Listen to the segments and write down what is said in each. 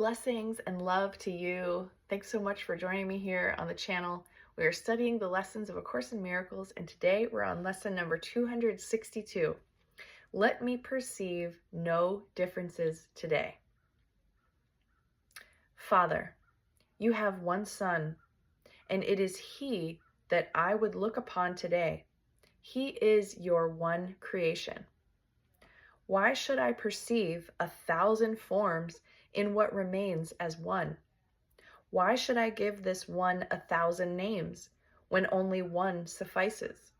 Blessings and love to you. Thanks so much for joining me here on the channel. We are studying the lessons of A Course in Miracles, and today we're on lesson number 262. Let me perceive no differences today. Father, you have one Son, and it is He that I would look upon today. He is your one creation. Why should I perceive 1,000 forms in what remains as one? Why should I give this one 1,000 names when only one suffices?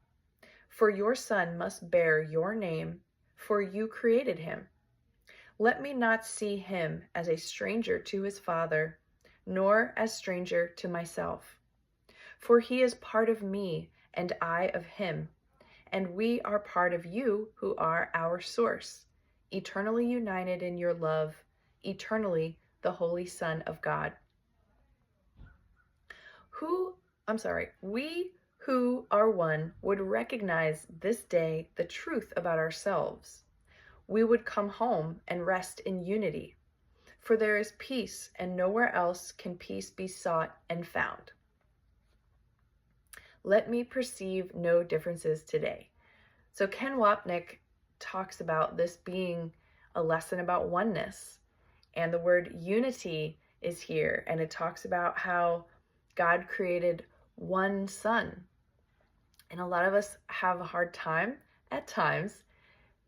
For your Son must bear your name, for you created him. Let me not see him as a stranger to his Father, nor as stranger to myself. For he is part of me and I of him, and we are part of you who are our source, eternally united in your love, eternally the Holy Son of God. We who are one would recognize this day the truth about ourselves. We would come home and rest in unity, for there is peace, and nowhere else can peace be sought and found. Let me perceive no differences today. So Ken Wapnick talks about this being a lesson about oneness, and the word unity is here, and it talks about how God created one Son. And a lot of us have a hard time at times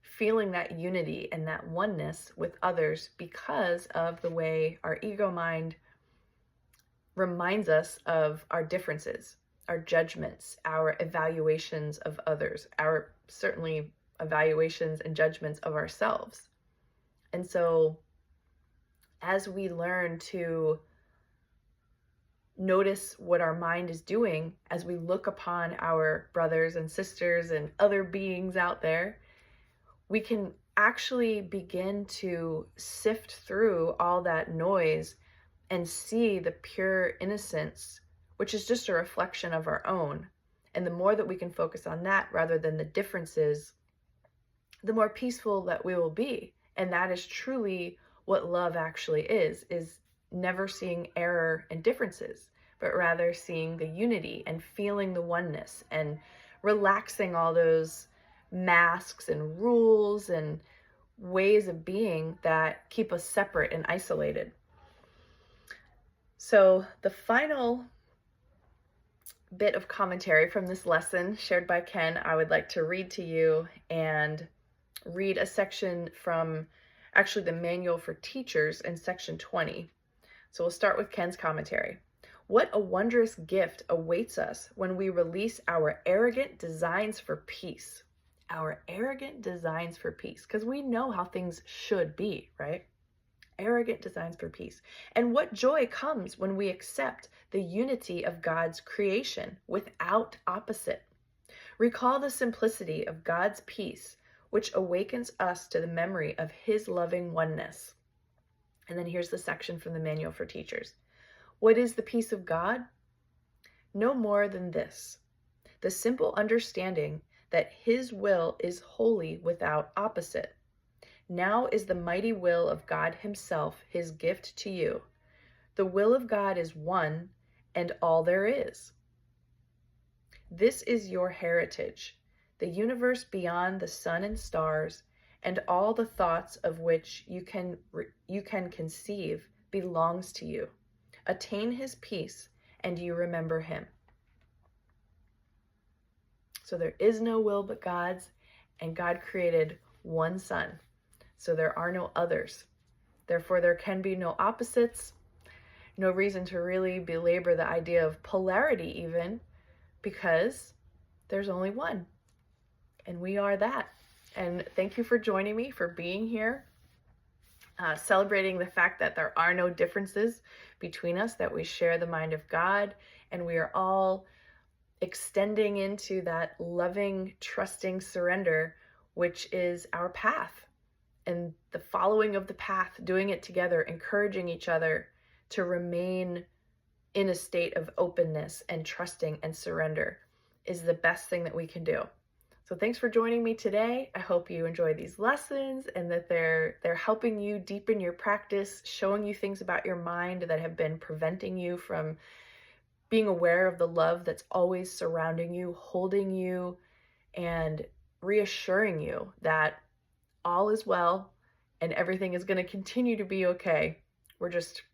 feeling that unity and that oneness with others because of the way our ego mind reminds us of our differences, our judgments, our evaluations of others, our certainly evaluations and judgments of ourselves. And so as we learn to notice what our mind is doing as we look upon our brothers and sisters and other beings out there, we can actually begin to sift through all that noise and see the pure innocence, which is just a reflection of our own. And the more that we can focus on that rather than the differences, the more peaceful that we will be. And that is truly what love actually is never seeing error and differences, but rather seeing the unity and feeling the oneness and relaxing all those masks and rules and ways of being that keep us separate and isolated. So the final bit of commentary from this lesson shared by Ken, I would like to read to you, and read a section from actually the Manual for Teachers in section 20. So we'll start with Ken's commentary. What a wondrous gift awaits us when we release our arrogant designs for peace. Our arrogant designs for peace, because we know how things should be, right? Arrogant designs for peace. And what joy comes when we accept the unity of God's creation without opposite. Recall the simplicity of God's peace, which awakens us to the memory of his loving oneness. And then here's the section from the Manual for Teachers. What is the peace of God? No more than this: the simple understanding that his will is wholly without opposite. Now is the mighty will of God himself his gift to you. The will of God is one and all there is. This is your heritage, the universe beyond the sun and stars, and all the thoughts of which you can conceive belongs to you. Attain his peace, and you remember him. So there is no will but God's, and God created one Son. So there are no others. Therefore, there can be no opposites. No reason to really belabor the idea of polarity even, because there's only one. And we are that. And thank you for joining me, for being here, celebrating the fact that there are no differences between us, that we share the mind of God, and we are all extending into that loving, trusting surrender, which is our path. And the following of the path, doing it together, encouraging each other to remain in a state of openness and trusting and surrender, is the best thing that we can do. So thanks for joining me today. I hope you enjoy these lessons and that they're helping you deepen your practice, showing you things about your mind that have been preventing you from being aware of the love that's always surrounding you, holding you, and reassuring you that all is well and everything is going to continue to be okay. We're just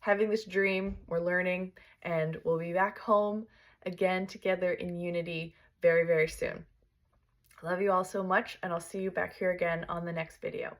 having this dream, we're learning, and we'll be back home again together in unity very, very soon. I love you all so much, and I'll see you back here again on the next video.